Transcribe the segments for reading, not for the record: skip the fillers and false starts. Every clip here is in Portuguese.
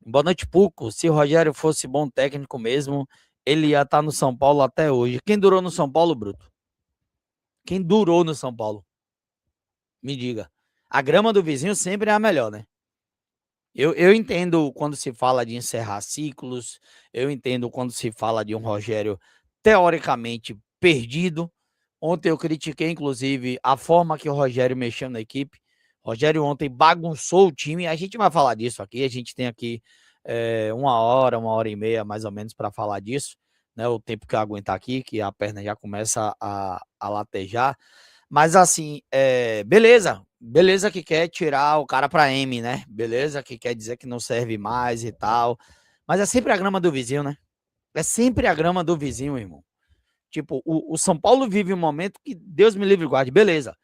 Boa noite, Puco. Se o Rogério fosse bom técnico mesmo, ele ia estar no São Paulo até hoje. Quem durou no São Paulo, Bruto? Quem durou no São Paulo? Me diga. A grama do vizinho sempre é a melhor, né? Eu entendo quando se fala de encerrar ciclos, eu entendo quando se fala de um Rogério teoricamente perdido. Ontem eu critiquei, inclusive, a forma que o Rogério mexeu na equipe. O Rogério ontem bagunçou o time. A gente vai falar disso aqui. A gente tem aqui 1 hora e meia, mais ou menos, para falar disso. Né? O tempo que eu aguentar aqui, que a perna já começa a latejar. Mas assim, beleza que quer tirar o cara pra M, né? Beleza que quer dizer que não serve mais e tal. Mas é sempre a grama do vizinho, né? É sempre a grama do vizinho, irmão. Tipo, o São Paulo vive um momento que Deus me livre e guarde, beleza.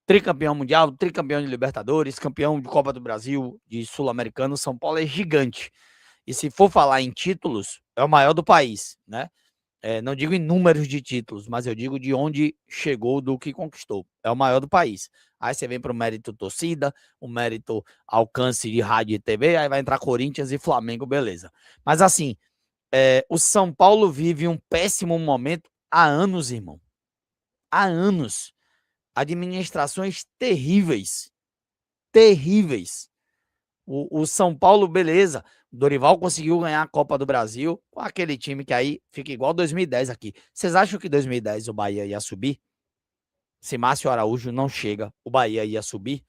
Tricampeão mundial, tricampeão de Libertadores, campeão de Copa do Brasil, de Sul-Americano, São Paulo é gigante. E se for falar em títulos, é o maior do país, né? Não digo em números de títulos, mas eu digo de onde chegou, do que conquistou. É o maior do país. Aí você vem para o mérito torcida, o mérito alcance de rádio e TV, aí vai entrar Corinthians e Flamengo, beleza. Mas assim, o São Paulo vive um péssimo momento há anos, irmão. Há anos. Administrações terríveis. Terríveis. O São Paulo, beleza. O Dorival conseguiu ganhar a Copa do Brasil com aquele time que aí fica igual 2010 aqui. Vocês acham que 2010 o Bahia ia subir? Se Márcio Araújo não chega, o Bahia ia subir?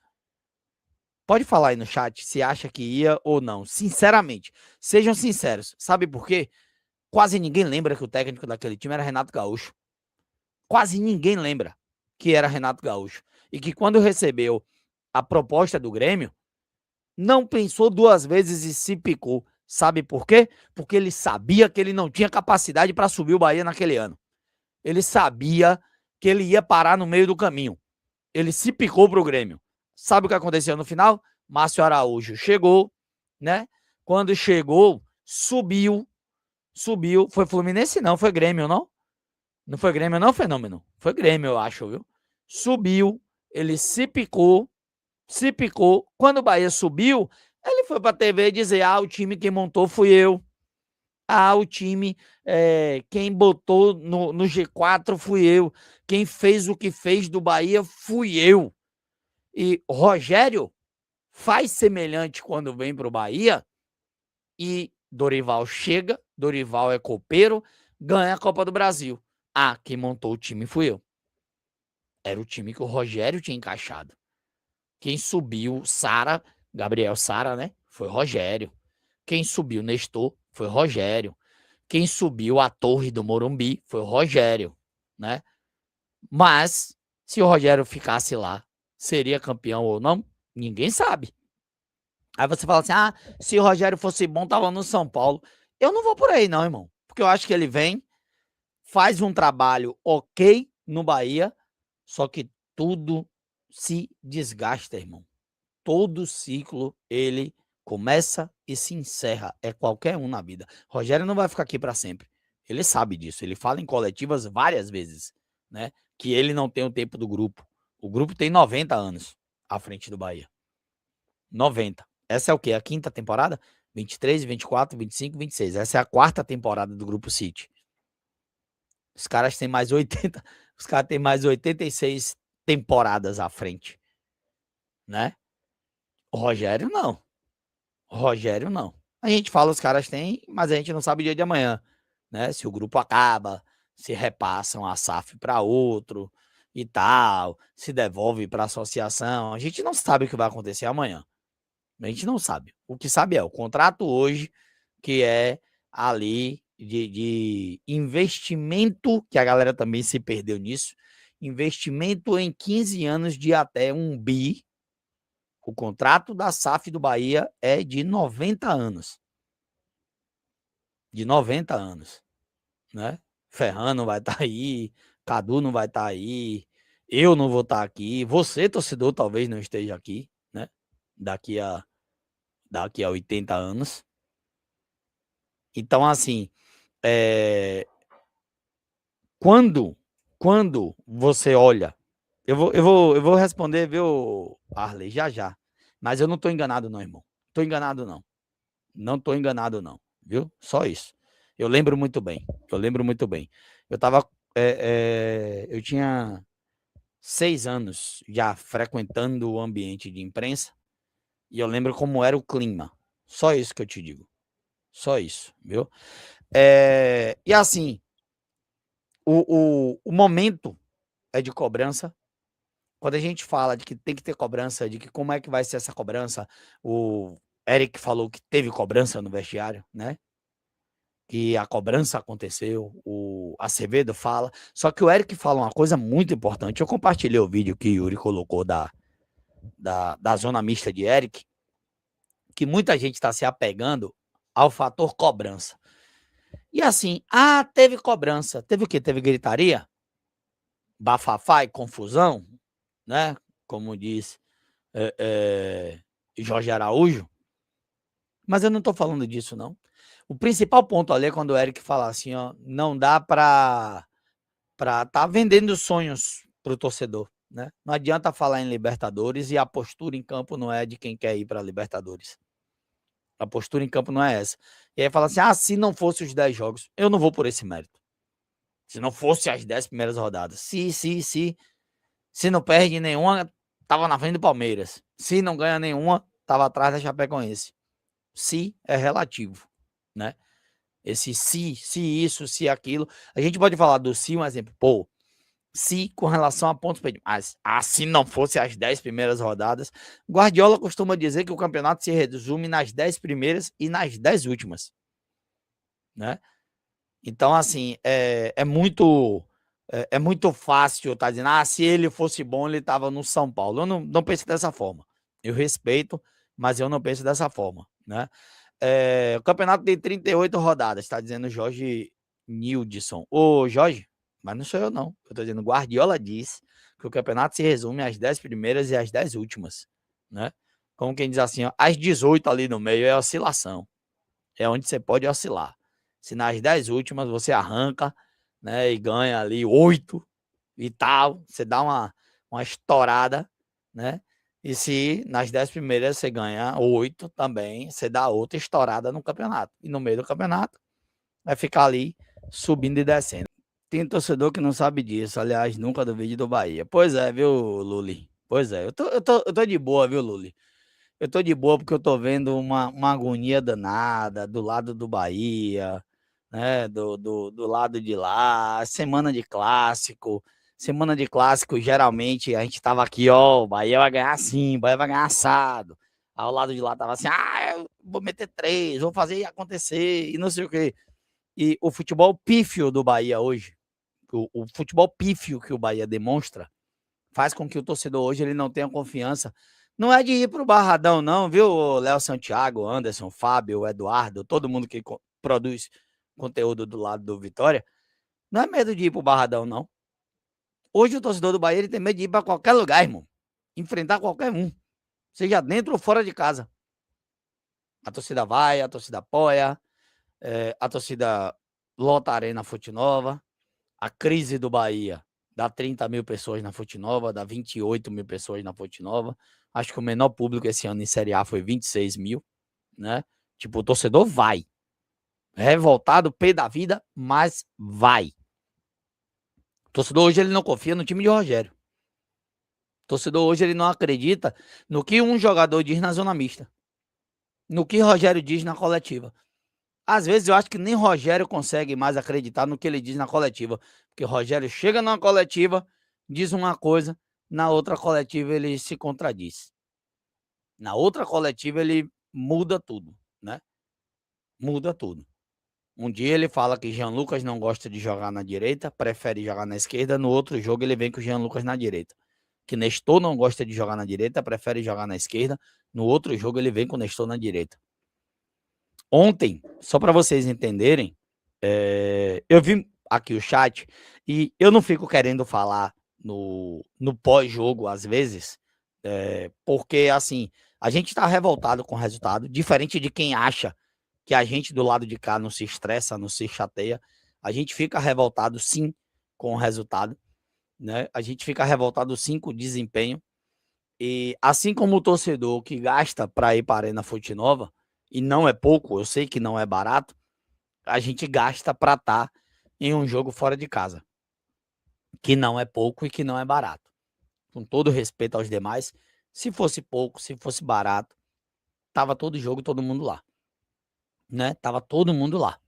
Pode falar aí no chat se acha que ia ou não. Sinceramente, sejam sinceros. Sabe por quê? Quase ninguém lembra que o técnico daquele time era Renato Gaúcho. Quase ninguém lembra que era Renato Gaúcho. E que quando recebeu a proposta do Grêmio, não pensou duas vezes e se picou. Sabe por quê? Porque ele sabia que ele não tinha capacidade para subir o Bahia naquele ano. Ele sabia que ele ia parar no meio do caminho. Ele se picou pro Grêmio. Sabe o que aconteceu no final? Márcio Araújo chegou, né? Quando chegou, subiu. Foi Fluminense não, foi Grêmio, não? Não foi Grêmio não, Fenômeno? Foi Grêmio, eu acho, viu? Subiu, ele se picou. Quando o Bahia subiu, ele foi para a TV dizer: o time que montou fui eu. O time, quem botou no G4 fui eu. Quem fez o que fez do Bahia fui eu. E Rogério faz semelhante quando vem para o Bahia e Dorival chega, Dorival é copeiro, ganha a Copa do Brasil. Quem montou o time fui eu. Era o time que o Rogério tinha encaixado. Quem subiu, Gabriel Sara, né? Foi Rogério. Quem subiu, Nestor, foi Rogério. Quem subiu a Torre do Morumbi foi o Rogério, né? Mas, se o Rogério ficasse lá, seria campeão ou não? Ninguém sabe. Aí você fala assim, se o Rogério fosse bom, tava no São Paulo. Eu não vou por aí não, irmão. Porque eu acho que ele vem, faz um trabalho ok no Bahia, só que tudo se desgasta, irmão. Todo ciclo, ele começa e se encerra. É qualquer um na vida. Rogério não vai ficar aqui para sempre. Ele sabe disso. Ele fala em coletivas várias vezes, né? Que ele não tem o tempo do grupo. O grupo tem 90 anos à frente do Bahia. 90. Essa é o quê? A quinta temporada? 23, 24, 25, 26. Essa é a quarta temporada do Grupo City. Os caras têm mais 80. Os caras têm mais 86 temporadas à frente, né? O Rogério não. Rogério não. A gente fala os caras têm, mas a gente não sabe o dia de amanhã, né? Se o grupo acaba, se repassam a SAF para outro e tal, se devolve para a associação. A gente não sabe o que vai acontecer amanhã. A gente não sabe. O que sabe é o contrato hoje, que é ali de investimento, que a galera também se perdeu nisso, investimento em 15 anos de até 1 bi. O contrato da SAF do Bahia é de 90 anos. De 90 anos, né? Ferran não vai estar aí, Cadu não vai estar aí, eu não vou estar aqui, você, torcedor, talvez não esteja aqui, né? Daqui a 80 anos. Então, assim, quando você olha, eu vou responder, viu, Arley, já. Mas eu não tô enganado não, irmão. Tô enganado não. Não estou enganado, não, viu? Só isso. Eu lembro muito bem. Eu tinha 6 anos já frequentando o ambiente de imprensa e eu lembro como era o clima. Só isso que eu te digo. Só isso, viu? E assim, o momento é de cobrança. Quando a gente fala de que tem que ter cobrança, de que como é que vai ser essa cobrança, o Eric falou que teve cobrança no vestiário, né? Que a cobrança aconteceu, o Acevedo fala. Só que o Eric fala uma coisa muito importante. Eu compartilhei o vídeo que o Yuri colocou da zona mista de Eric, que muita gente está se apegando ao fator cobrança. E assim, teve cobrança. Teve o quê? Teve gritaria? Bafafá e confusão, né? Como diz Jorge Araújo. Mas eu não estou falando disso, não. O principal ponto ali é quando o Eric fala assim, ó, não dá para tá vendendo sonhos para o torcedor, né? Não adianta falar em Libertadores e a postura em campo não é de quem quer ir para Libertadores. A postura em campo não é essa. E aí fala assim, se não fosse os 10 jogos, eu não vou por esse mérito. Se não fosse as 10 primeiras rodadas. Se não perde nenhuma, tava na frente do Palmeiras. Se não ganha nenhuma, tava atrás da Chapecoense. Se é relativo, né? Esse se isso, se aquilo. A gente pode falar do se, um exemplo. Pô, se com relação a pontos perdidos. Mas se não fosse as 10 primeiras rodadas, Guardiola costuma dizer que o campeonato se resume nas 10 primeiras e nas 10 últimas, né? Então, assim, é muito fácil estar dizendo, se ele fosse bom, ele estava no São Paulo. Eu não penso dessa forma. Eu respeito, mas eu não penso dessa forma, né? O campeonato tem 38 rodadas, está dizendo Jorge Nildson. Ô, Jorge, mas não sou eu, não. Eu estou dizendo, Guardiola diz que o campeonato se resume às 10 primeiras e às 10 últimas, né? Como quem diz assim, ó, as 18 ali no meio é oscilação. É onde você pode oscilar. Se nas 10 últimas você arranca, né, e ganha ali 8 e tal, você dá uma estourada, né? E se nas 10 primeiras você ganha 8 também, você dá outra estourada no campeonato. E no meio do campeonato, vai ficar ali subindo e descendo. Tem torcedor que não sabe disso, aliás, nunca do vídeo do Bahia. Pois é, viu, Luli? Pois é, eu tô de boa, viu, Luli? Eu tô de boa porque eu tô vendo uma agonia danada do lado do Bahia, né? Do lado de lá, semana de clássico. Semana de clássico, geralmente, a gente tava aqui, ó, o Bahia vai ganhar sim, o Bahia vai ganhar assado. Ao lado de lá tava assim, eu vou meter 3, vou fazer acontecer, e não sei o quê. E o futebol pífio do Bahia hoje, o futebol pífio que o Bahia demonstra, faz com que o torcedor hoje ele não tenha confiança. Não é de ir pro Barradão, não, viu, Léo Santiago, Anderson, Fábio, Eduardo, todo mundo que produz conteúdo do lado do Vitória. Não é medo de ir pro Barradão, não. Hoje o torcedor do Bahia ele tem medo de ir para qualquer lugar, irmão. Enfrentar qualquer um. Seja dentro ou fora de casa. A torcida vai, a torcida apoia, a torcida lota a Arena Fonte Nova. A crise do Bahia dá 30 mil pessoas na Fonte Nova, dá 28 mil pessoas na Fonte Nova. Acho que o menor público esse ano em Série A foi 26 mil, né? Tipo, o torcedor vai. Revoltado, pé da vida, mas vai. O torcedor hoje ele não confia no time de Rogério. O torcedor hoje ele não acredita no que um jogador diz na zona mista. No que Rogério diz na coletiva. Às vezes eu acho que nem Rogério consegue mais acreditar no que ele diz na coletiva. Porque Rogério chega numa coletiva, diz uma coisa, na outra coletiva ele se contradiz. Na outra coletiva ele muda tudo, né? Muda tudo. Um dia ele fala que Jean Lucas não gosta de jogar na direita, prefere jogar na esquerda. No outro jogo ele vem com o Jean Lucas na direita. Que Nestor não gosta de jogar na direita, prefere jogar na esquerda. No outro jogo ele vem com o Nestor na direita. Ontem, só para vocês entenderem, eu vi aqui o chat e eu não fico querendo falar no pós-jogo às vezes, porque assim, a gente está revoltado com o resultado, diferente de quem acha que a gente do lado de cá não se estressa, não se chateia. A gente fica revoltado sim com o resultado, né? A gente fica revoltado sim com o desempenho. E assim como o torcedor que gasta para ir para a Arena Fonte Nova, e não é pouco, eu sei que não é barato, a gente gasta para estar em um jogo fora de casa, que não é pouco e que não é barato. Com todo respeito aos demais, se fosse pouco, se fosse barato, tava todo jogo, todo mundo lá, né? Tava todo mundo lá.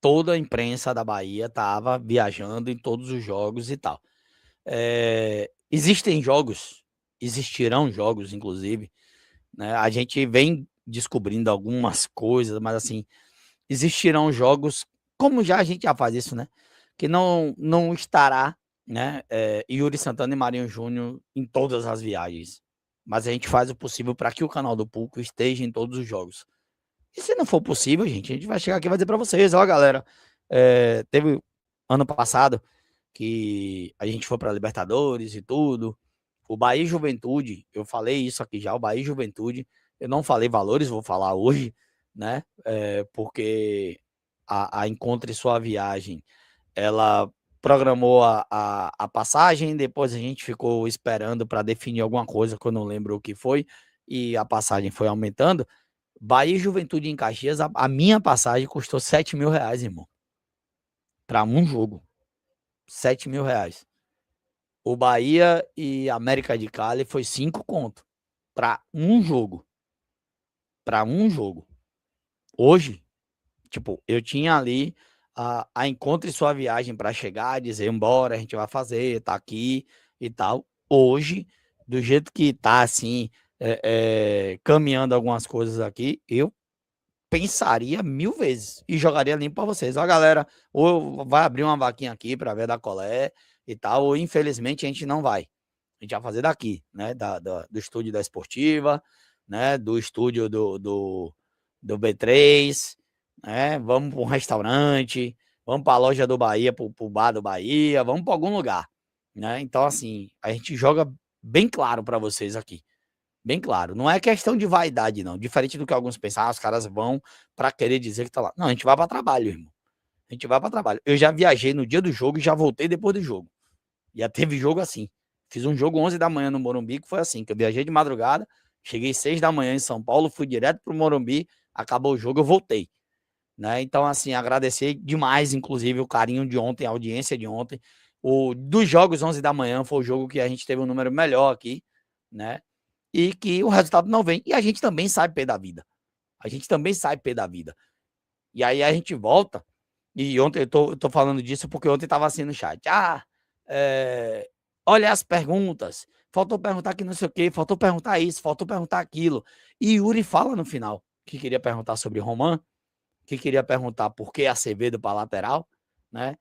Toda a imprensa da Bahia tava viajando em todos os jogos e tal. Existem jogos, existirão jogos, inclusive, né? A gente vem descobrindo algumas coisas, mas assim, existirão jogos, como já a gente já faz isso, né? Que não estará, né? Yuri Santana e Marinho Júnior em todas as viagens. Mas a gente faz o possível para que o canal do Pulco esteja em todos os jogos. E se não for possível, gente, a gente vai chegar aqui e vai dizer para vocês, ó, galera, teve ano passado que a gente foi para Libertadores e tudo. O Bahia e Juventude, eu falei isso aqui já, o Bahia e Juventude, eu não falei valores, vou falar hoje, né? Porque a Encontre Sua Viagem, ela programou a passagem, depois a gente ficou esperando para definir alguma coisa que eu não lembro o que foi, e a passagem foi aumentando. Bahia e Juventude em Caxias, a minha passagem custou R$ 7.000, irmão. Para um jogo. R$ 7.000. O Bahia e América de Cali foi 5 conto. Para um jogo. Para um jogo. Hoje, tipo, eu tinha ali a Encontre Sua Viagem para chegar, dizer, embora, a gente vai fazer, tá aqui e tal. Hoje, do jeito que tá assim, caminhando algumas coisas aqui, eu pensaria 1000 vezes e jogaria limpo para vocês. Ó, galera, ou vai abrir uma vaquinha aqui para ver da colé e tal, ou infelizmente a gente não vai. A gente vai fazer daqui, né? Do estúdio da Esportiva, né? Do estúdio do B3, né? Vamos para um restaurante, vamos para a loja do Bahia, para o bar do Bahia, vamos para algum lugar, né? Então, assim, a gente joga bem claro para vocês aqui. Bem claro, não é questão de vaidade não, diferente do que alguns pensam, os caras vão para querer dizer que tá lá. Não, a gente vai para trabalho, irmão. A gente vai para trabalho. Eu já viajei no dia do jogo e já voltei depois do jogo. Já teve jogo assim. Fiz um jogo 11 da manhã no Morumbi, que foi assim, que eu viajei de madrugada, cheguei 6 da manhã em São Paulo, fui direto pro Morumbi, acabou o jogo, eu voltei, né? Então, assim, agradecer demais, inclusive, o carinho de ontem, a audiência de ontem. Dos jogos 11 da manhã foi o jogo que a gente teve um número melhor aqui, né? E que o resultado não vem. E a gente também sai pé da vida. A gente também sai pé da vida. E aí a gente volta. E ontem eu tô falando disso porque ontem tava assim no chat. Olha as perguntas. Faltou perguntar que não sei o quê, faltou perguntar isso, faltou perguntar aquilo. E Yuri fala no final que queria perguntar sobre Roman, que queria perguntar por que Acevedo para lateral, né?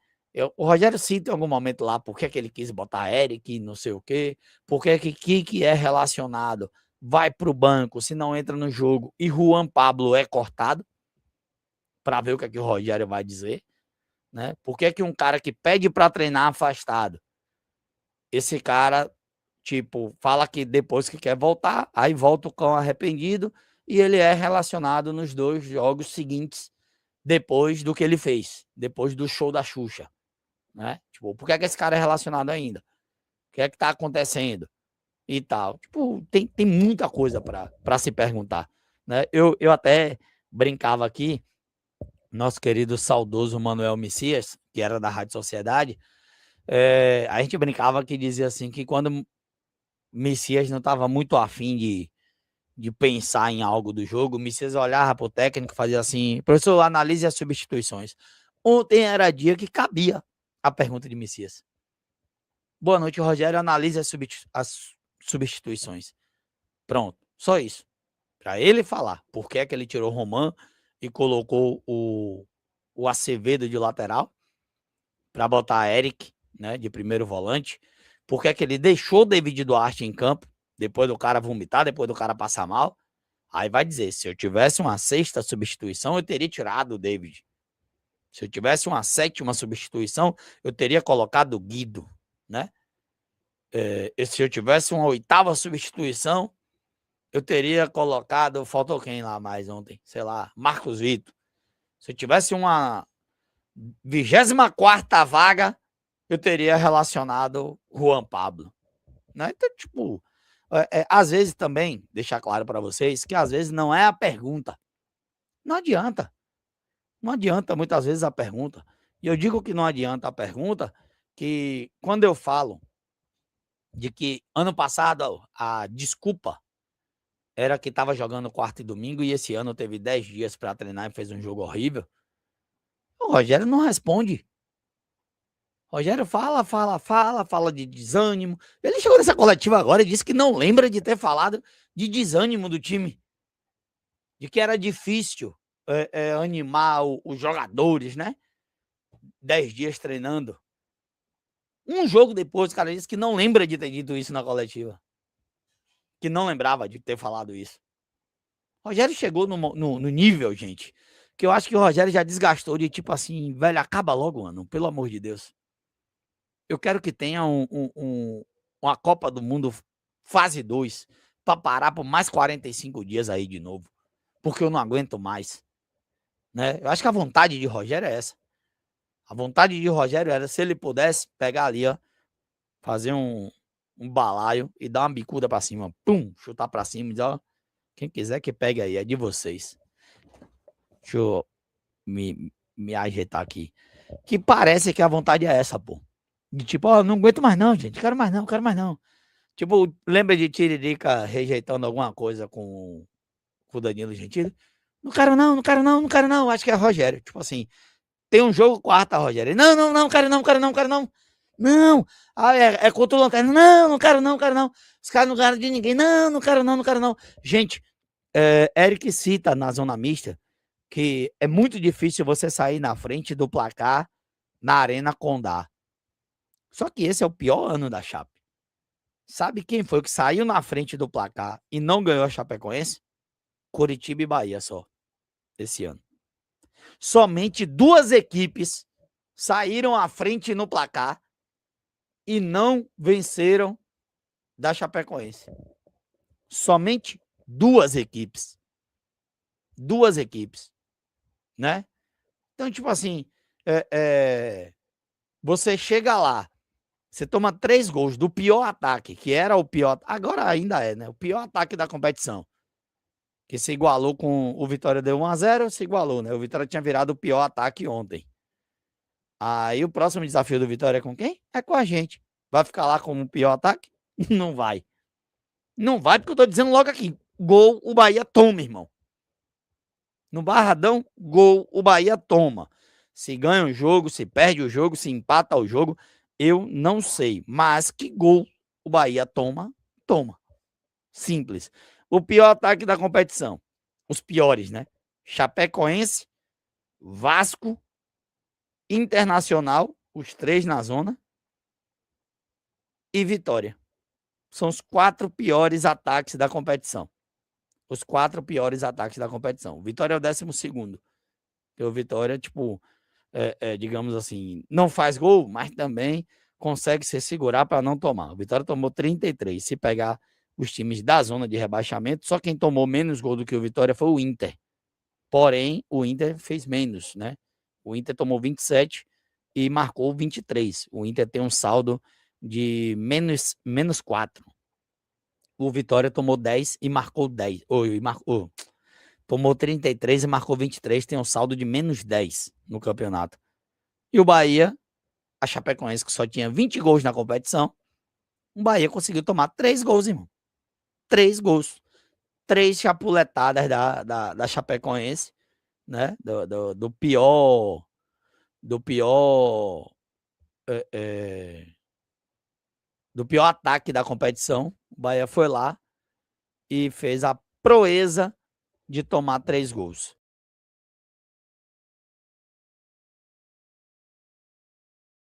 O Rogério cita em algum momento lá por que ele quis botar Eric, não sei o quê, por que é relacionado, vai para o banco, se não entra no jogo, e Juan Pablo é cortado, para ver o que o Rogério vai dizer, né? Por que um cara que pede para treinar afastado, esse cara, tipo, fala que depois que quer voltar, aí volta o cão arrependido, e ele é relacionado nos 2 jogos seguintes, depois do que ele fez, depois do show da Xuxa, né? Tipo, por que esse cara é relacionado ainda? O que é que tá acontecendo? E tal. Tipo, tem muita coisa para se perguntar, né? Eu até brincava aqui, nosso querido saudoso Manuel Messias, que era da Rádio Sociedade, a gente brincava que dizia assim, que quando Messias não estava muito afim de pensar em algo do jogo, o Messias olhava para o técnico e fazia assim, professor, analise as substituições. Ontem era dia que cabia a pergunta de Messias. Boa noite, Rogério, analise as substituições. Pronto, só isso. Para ele falar por que é que ele tirou o Roman e colocou o Acevedo de lateral, para botar Eric, né, de primeiro volante, por que é que ele deixou o David Duarte em campo, depois do cara vomitar, depois do cara passar mal. Aí vai dizer, se eu tivesse uma 6ª substituição, eu teria tirado o David. Se eu tivesse uma 7ª substituição, eu teria colocado o Guido, né? Se eu tivesse uma 8ª substituição, eu teria colocado, faltou quem lá mais ontem? Sei lá, Marcos Vitor. Se eu tivesse uma 24ª vaga, eu teria relacionado Juan Pablo, né? Então, tipo, às vezes também, deixar claro para vocês, que às vezes não é a pergunta, Não adianta. Não adianta muitas vezes a pergunta. E eu digo que não adianta a pergunta, que quando eu falo de que ano passado a desculpa era que estava jogando quarta e domingo e esse ano teve 10 dias para treinar e fez um jogo horrível. O Rogério não responde. O Rogério fala de desânimo. Ele chegou nessa coletiva agora e disse que não lembra de ter falado de desânimo do time. De que era difícil animar os jogadores, né? 10 dias treinando. Um jogo depois, o cara disse que não lembra de ter dito isso na coletiva. Que não lembrava de ter falado isso. O Rogério chegou no nível, gente, que eu acho que o Rogério já desgastou de tipo assim, velho, acaba logo o ano, pelo amor de Deus. Eu quero que tenha uma Copa do Mundo fase 2 para parar por mais 45 dias aí de novo. Porque eu não aguento mais. Né? Eu acho que a vontade de Rogério é essa. A vontade de Rogério era, se ele pudesse, pegar ali, ó, fazer um balaio e dar uma bicuda pra cima. Pum! Chutar pra cima e dizer, ó, quem quiser que pegue aí, é de vocês. Deixa eu me ajeitar aqui. Que parece que a vontade é essa, pô. De tipo, ó, não aguento mais não, gente. Quero mais não, quero mais não. Tipo, lembra de Tiririca rejeitando alguma coisa com o Danilo Gentili? Não quero não, não quero não, não quero não. Acho que é Rogério. Tipo assim, tem um jogo quarta, Rogério. Não, não, não, quero não, quero não, quero não. Não. Ah, é contra o Lanterna. Não, não quero não, quero não. Os caras não ganharam de ninguém. Não, não quero não, não quero não. Gente, Eric cita na zona mista que é muito difícil você sair na frente do placar na Arena Condá. Só que esse é o pior ano da Chape. Sabe quem foi que saiu na frente do placar e não ganhou a Chapecoense? Coritiba e Bahia só, esse ano. Somente duas equipes saíram à frente no placar e não venceram da Chapecoense. Somente duas equipes. Duas equipes, né? Então, tipo assim, você chega lá, você toma 3 gols do pior ataque, que era o pior, agora ainda é, né? O pior ataque da competição. Que se igualou com o Vitória, deu 1-0, se igualou, né? O Vitória tinha virado o pior ataque ontem. Aí o próximo desafio do Vitória é com quem? É com a gente. Vai ficar lá como o pior ataque? Não vai. Não vai, porque eu tô dizendo logo aqui. Gol, o Bahia toma, irmão. No Barradão, gol, o Bahia toma. Se ganha o jogo, se perde o jogo, se empata o jogo, eu não sei. Mas que gol o Bahia toma, toma. Simples. O pior ataque da competição. Os piores, né? Chapecoense, Vasco, Internacional, os 3 na zona, e Vitória. São os 4 piores ataques da competição. Os 4 piores ataques da competição. O Vitória é o 12º. O Vitória, tipo, digamos assim, não faz gol, mas também consegue se segurar para não tomar. O Vitória tomou 33. Se pegar os times da zona de rebaixamento, só quem tomou menos gol do que o Vitória foi o Inter. Porém, o Inter fez menos, né? O Inter tomou 27 e marcou 23. O Inter tem um saldo de menos 4. O Vitória tomou 10 e marcou 10. Tomou 33 e marcou 23, tem um saldo de menos 10 no campeonato. E o Bahia, a Chapecoense, que só tinha 20 gols na competição, o Bahia conseguiu tomar 3 gols, irmão. 3 gols. 3 chapuletadas da Chapecoense, né? Do pior. Do pior. Do pior ataque da competição. O Bahia foi lá e fez a proeza de tomar 3 gols.